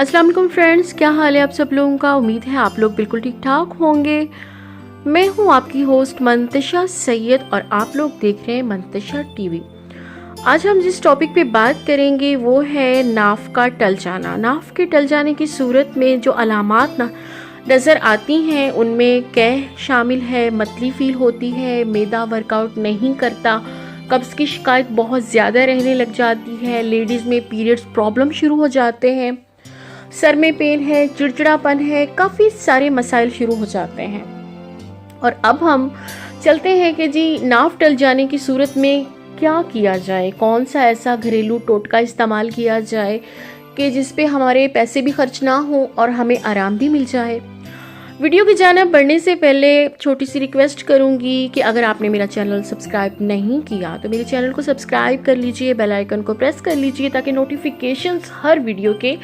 अस्सलाम वालेकुम फ्रेंड्स, क्या हाल है आप सब लोगों का। उम्मीद है आप लोग बिल्कुल ठीक ठाक होंगे। मैं हूं आपकी होस्ट मंतशा सैयद और आप लोग देख रहे हैं मंतशा टीवी। आज हम जिस टॉपिक पे बात करेंगे वो है नाफ का टल जाना। नाफ के टल जाने की सूरत में जो अलामात नज़र आती हैं उनमें कैह शामिल है, मतली फील होती है, मैदा वर्कआउट नहीं करता, कब्ज़ की शिकायत बहुत ज़्यादा रहने लग जाती है, लेडीज़ में पीरियड्स प्रॉब्लम शुरू हो जाते हैं, सर में पेन है, चिड़चिड़ापन है, काफ़ी सारे मसाइल शुरू हो जाते हैं। और अब हम चलते हैं कि जी नाफ टल जाने की सूरत में क्या किया जाए, कौन सा ऐसा घरेलू टोटका इस्तेमाल किया जाए कि जिस पे हमारे पैसे भी खर्च ना हो और हमें आराम भी मिल जाए। वीडियो की जानिब बढ़ने से पहले छोटी सी रिक्वेस्ट करूंगी कि अगर आपने मेरा चैनल सब्सक्राइब नहीं किया तो मेरे चैनल को सब्सक्राइब कर लीजिए, बेल आइकन को प्रेस कर लीजिए ताकि नोटिफिकेशंस हर वीडियो के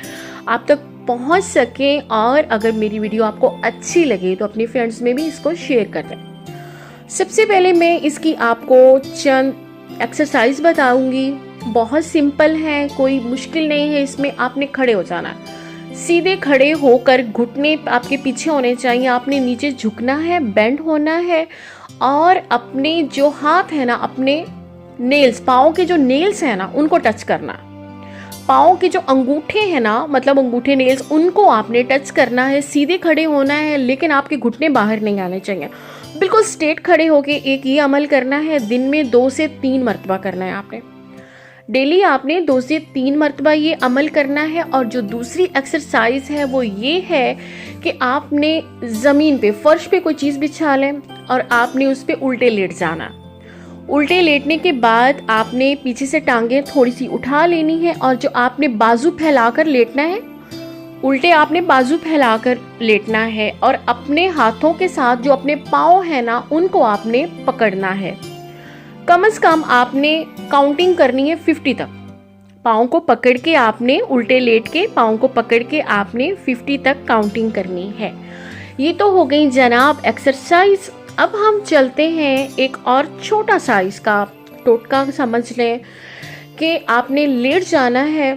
आप तक पहुंच सकें। और अगर मेरी वीडियो आपको अच्छी लगे तो अपने फ्रेंड्स में भी इसको शेयर कर दें। सबसे पहले मैं इसकी आपको चंद एक्सरसाइज बताऊंगी। बहुत सिंपल है, कोई मुश्किल नहीं है इसमें। आपने खड़े हो जाना, सीधे खड़े होकर घुटने आपके पीछे होने चाहिए, आपने नीचे झुकना है, बेंड होना है और अपने जो हाथ है ना, अपने नेल्स, पाँव के जो नेल्स हैं ना उनको टच करना। पाँव के जो अंगूठे हैं ना, मतलब अंगूठे नेल्स, उनको आपने टच करना है। सीधे खड़े होना है लेकिन आपके घुटने बाहर नहीं आने चाहिए। बिल्कुल स्ट्रेट खड़े होके एक ये अमल करना है। दिन में 2 से 3 मरतबा करना है आपने। डेली आपने 2 से 3 मरतबा ये अमल करना है। और जो दूसरी एक्सरसाइज है वो ये है कि आपने ज़मीन पे, फर्श पे कोई चीज़ बिछा लें और आपने उस पर उल्टे लेट जाना। उल्टे लेटने के बाद आपने पीछे से टांगें थोड़ी सी उठा लेनी है और जो आपने बाजू फैलाकर लेटना है, उल्टे आपने बाजू फैलाकर लेटना है और अपने हाथों के साथ जो अपने पाँव है ना उनको आपने पकड़ना है। कम से कम आपने काउंटिंग करनी है 50 तक। पाँव को पकड़ के आपने उल्टे लेट के पाँव को पकड़ के आपने 50 तक काउंटिंग करनी है। ये तो हो गई जनाब एक्सरसाइज। अब हम चलते हैं एक और छोटा सा इसका टोटका समझ लें कि आपने लेट जाना है।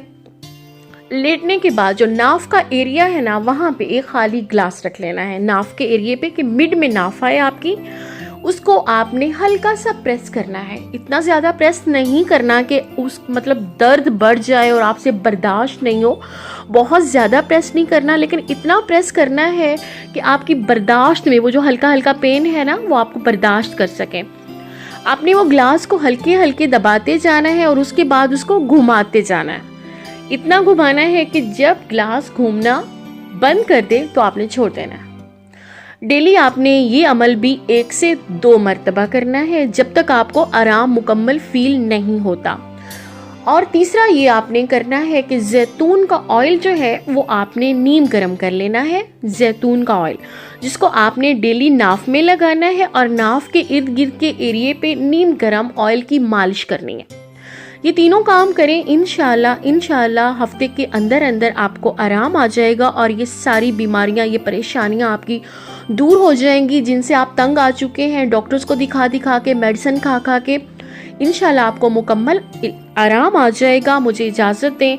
लेटने के बाद जो नाफ का एरिया है ना वहाँ पे एक खाली ग्लास रख लेना है, नाफ के एरिया पे कि मिड में नाफ आए आपकी। उसको आपने हल्का सा प्रेस करना है, इतना ज़्यादा प्रेस नहीं करना कि उस मतलब दर्द बढ़ जाए और आपसे बर्दाश्त नहीं हो। बहुत ज़्यादा प्रेस नहीं करना, लेकिन इतना प्रेस करना है कि आपकी बर्दाश्त में वो जो हल्का हल्का पेन है ना वो आपको बर्दाश्त कर सकें। आपने वो ग्लास को हल्के हल्के दबाते जाना है और उसके बाद उसको घुमाते जाना है। इतना घुमाना है कि जब ग्लास घूमना बंद कर दे तो आपने छोड़ देना है। डेली आपने ये अमल भी 1 से 2 मरतबा करना है जब तक आपको आराम मुकम्मल फील नहीं होता। और तीसरा ये आपने करना है कि जैतून का ऑयल जो है वो आपने नीम गरम कर लेना है। जैतून का ऑयल जिसको आपने डेली नाफ में लगाना है और नाफ के इर्द गिर्द के एरिए पे नीम गरम ऑयल की मालिश करनी है। ये तीनों काम करें, इंशाल्लाह हफ्ते के अंदर अंदर आपको आराम आ जाएगा और ये सारी बीमारियां, ये परेशानियां आपकी दूर हो जाएंगी जिनसे आप तंग आ चुके हैं। डॉक्टर्स को दिखा दिखा के, मेडिसिन खा खा के, इंशाल्लाह आपको मुकम्मल आराम आ जाएगा। मुझे इजाज़त दें,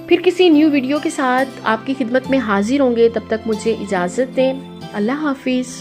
फिर किसी न्यू वीडियो के साथ आपकी खिदमत में हाजिर होंगे। तब तक मुझे इजाज़त दें। अल्लाह हाफिज़।